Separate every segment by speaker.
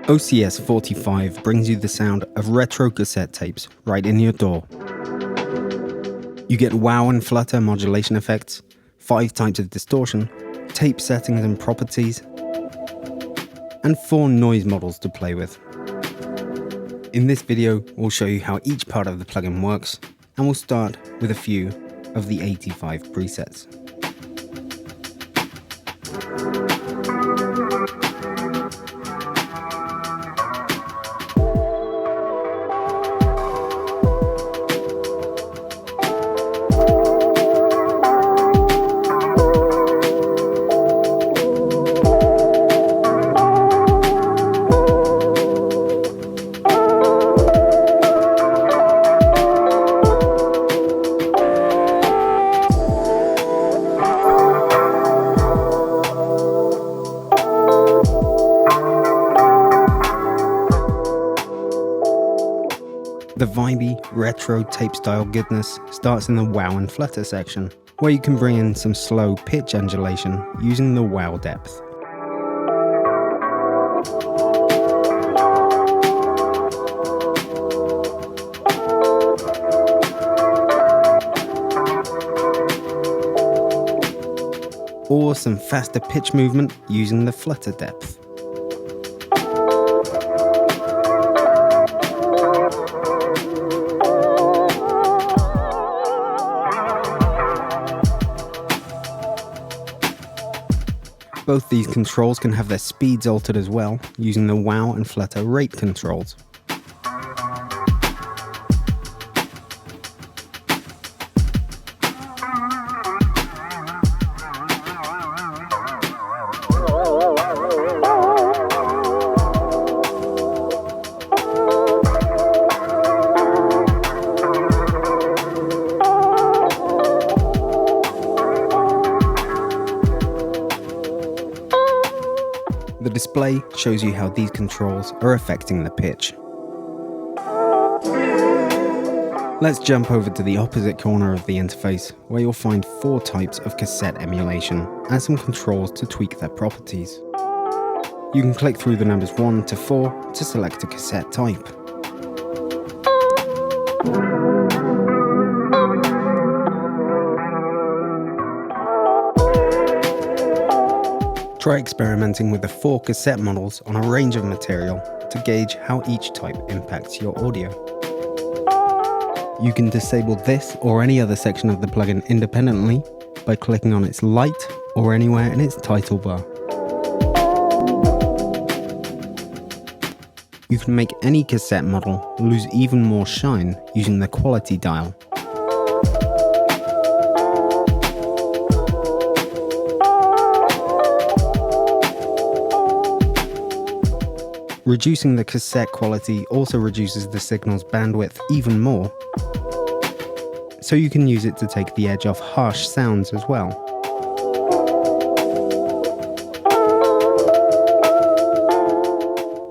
Speaker 1: OCS-45 brings you the sound of retro cassette tapes right in your door. You get wow and flutter modulation effects, 5 types of distortion, tape settings and properties, and 4 noise models to play with. In this video, we'll show you how each part of the plugin works, and we'll start with a few of the 85 presets. The vibey, retro tape-style goodness starts in the wow and flutter section, where you can bring in some slow pitch undulation using the wow depth. Or some faster pitch movement using the flutter depth. Both these controls can have their speeds altered as well, using the wow and flutter rate controls. The display shows you how these controls are affecting the pitch. Let's jump over to the opposite corner of the interface, where you'll find 4 types of cassette emulation and some controls to tweak their properties. You can click through the numbers 1 to 4 to select a cassette type. Try experimenting with the 4 cassette models on a range of material to gauge how each type impacts your audio. You can disable this or any other section of the plugin independently by clicking on its light or anywhere in its title bar. You can make any cassette model lose even more shine using the quality dial. Reducing the cassette quality also reduces the signal's bandwidth even more, so you can use it to take the edge off harsh sounds as well.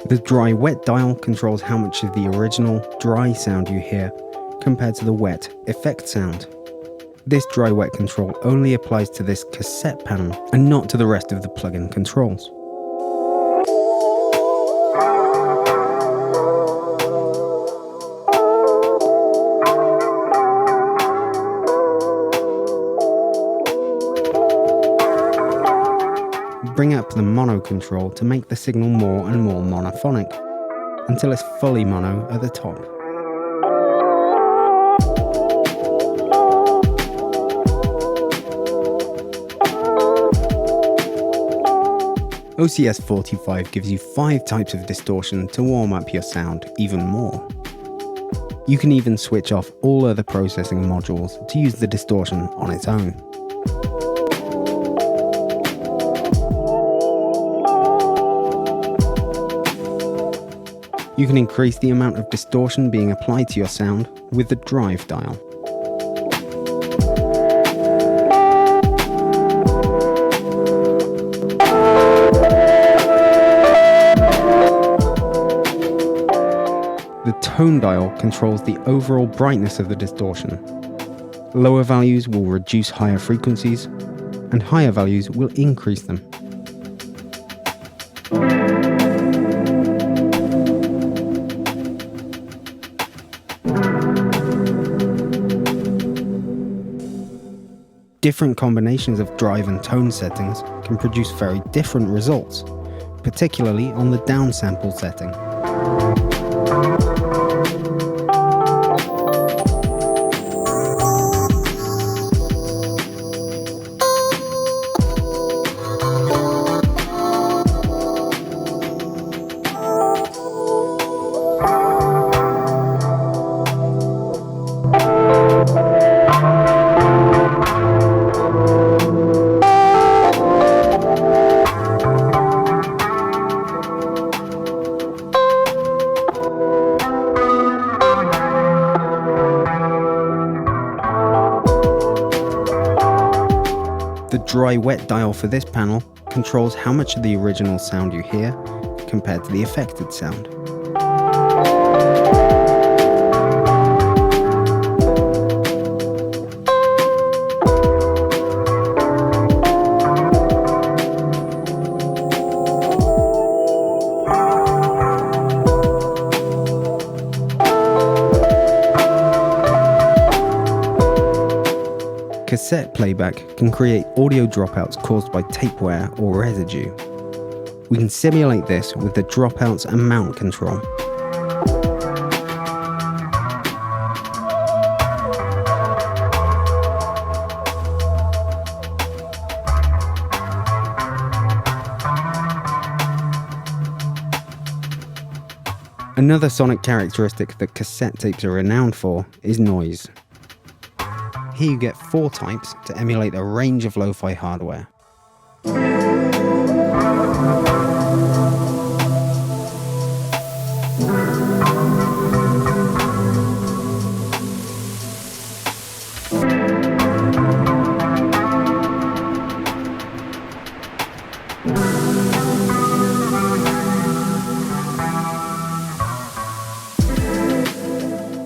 Speaker 1: The dry-wet dial controls how much of the original dry sound you hear compared to the wet effect sound. This dry-wet control only applies to this cassette panel and not to the rest of the plugin controls. Bring up the mono control to make the signal more and more monophonic, until it's fully mono at the top. OCS-45 gives you 5 types of distortion to warm up your sound even more. You can even switch off all other processing modules to use the distortion on its own. You can increase the amount of distortion being applied to your sound with the drive dial. The tone dial controls the overall brightness of the distortion. Lower values will reduce higher frequencies, and higher values will increase them. Different combinations of drive and tone settings can produce very different results, particularly on the downsample setting. The dry-wet dial for this panel controls how much of the original sound you hear compared to the affected sound. Cassette playback can create audio dropouts caused by tape wear or residue. We can simulate this with the dropouts and mount control. Another sonic characteristic that cassette tapes are renowned for is noise. Here you get 4 types to emulate a range of lo-fi hardware.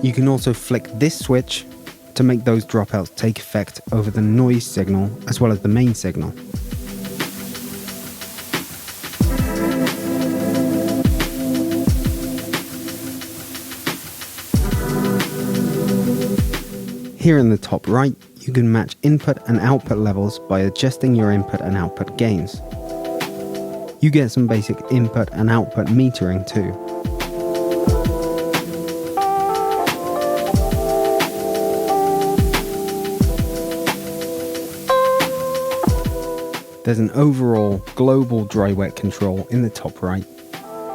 Speaker 1: You can also flick this switch to make those dropouts take effect over the noise signal as well as the main signal. Here in the top right, you can match input and output levels by adjusting your input and output gains. You get some basic input and output metering too. There's an overall global dry-wet control in the top right,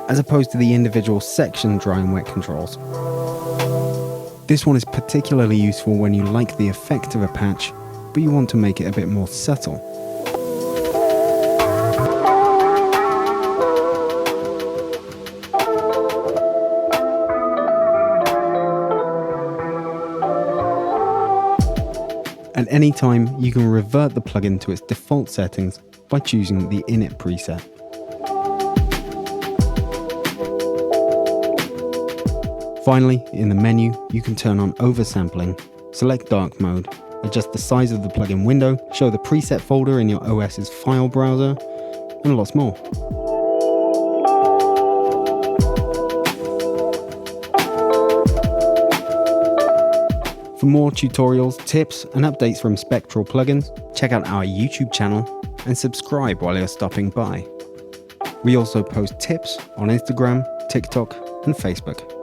Speaker 1: as opposed to the individual section dry and wet controls. This one is particularly useful when you like the effect of a patch, but you want to make it a bit more subtle. At any time, you can revert the plugin to its default settings by choosing the init preset. Finally, in the menu, you can turn on oversampling, select dark mode, adjust the size of the plugin window, show the preset folder in your OS's file browser, and lots more. For more tutorials, tips, and updates from Spectral plugins, check out our YouTube channel and subscribe while you're stopping by. We also post tips on Instagram, TikTok, and Facebook.